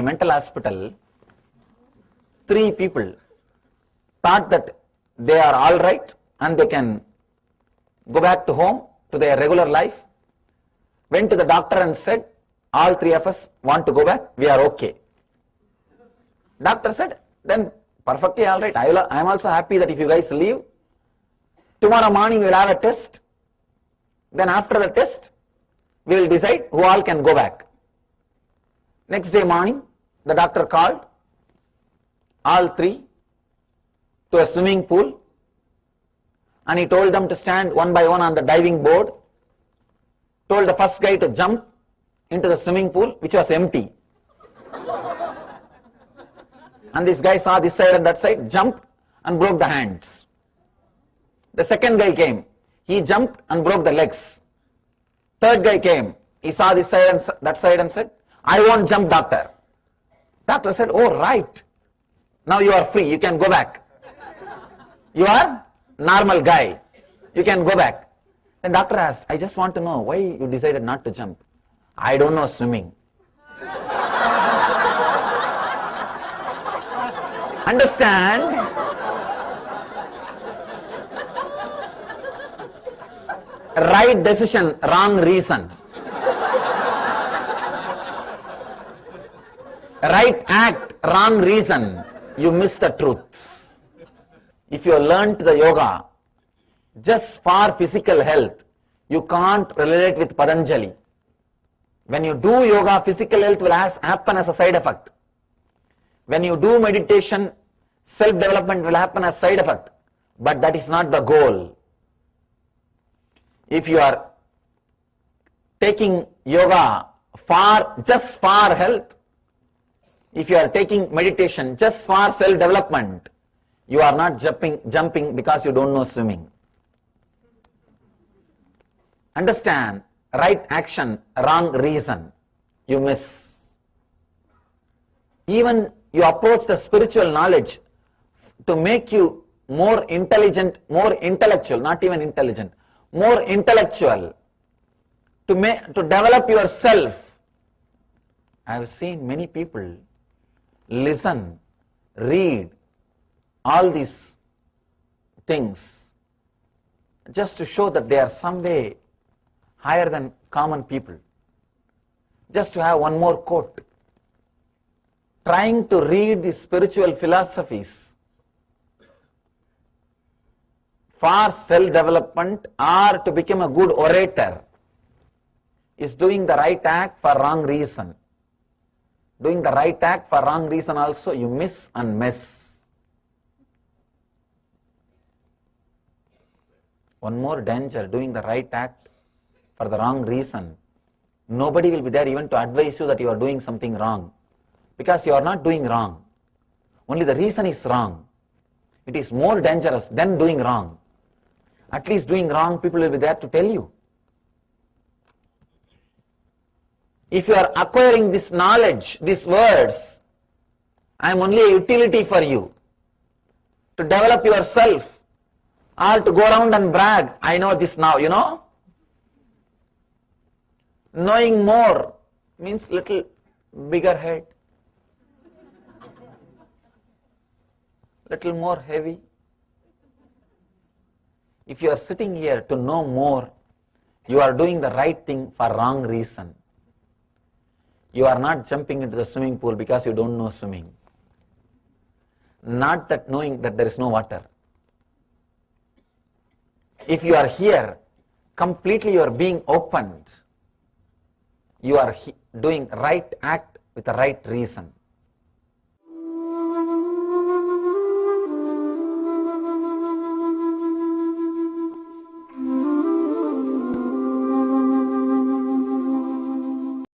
a mental hospital, 3 people thought that they are all right and they can go back to home, to their regular life, went to the doctor and said, all 3 of us want to go back, we are okay. Doctor said, then perfectly all right, I am also happy that if you guys leave, tomorrow morning we will have a test, then after the test, we will decide who all can go back. Next day morning, the doctor called all 3 to a swimming pool and he told them to stand one by one on the diving board, told the first guy to jump into the swimming pool which was empty. And this guy saw this side and that side, jumped and broke the hands. The second guy came, he jumped and broke the legs. Third guy came, he saw this side and that side and said, I won't jump, doctor. Doctor said, oh right, now you are free, you can go back. You are normal guy, you can go back. Then doctor asked, I just want to know why you decided not to jump. I don't know swimming. Understand? Right decision, wrong reason. Right act, wrong reason. You miss the truth. If you learnt the yoga just for physical health, you can't relate with Patanjali. When you do yoga, physical health will happen as a side effect. When you do meditation, self-development will happen as side effect. But that is not the goal. If you are taking yoga just for health, if you are taking meditation just for self-development, you are not jumping because you don't know swimming. Understand, right action, wrong reason, you miss. Even you approach the spiritual knowledge to make you more intelligent, more intellectual, not even intelligent, more intellectual, to develop yourself. I have seen many people listen, read, all these things just to show that they are some way higher than common people. Just to have one more quote. Trying to read the spiritual philosophies for self-development or to become a good orator is doing the right act for wrong reason. Doing the right act for wrong reason also, you miss and mess. One more danger, doing the right act for the wrong reason. Nobody will be there even to advise you that you are doing something wrong. Because you are not doing wrong. Only the reason is wrong. It is more dangerous than doing wrong. At least doing wrong, people will be there to tell you. If you are acquiring this knowledge, these words, I am only a utility for you. To develop yourself, or to go around and brag, I know this now, you know. Knowing more means little bigger head, little more heavy. If you are sitting here to know more, you are doing the right thing for wrong reason. You are not jumping into the swimming pool because you don't know swimming. Not that knowing that there is no water. If you are here, completely you are being opened. You are doing right act with the right reason.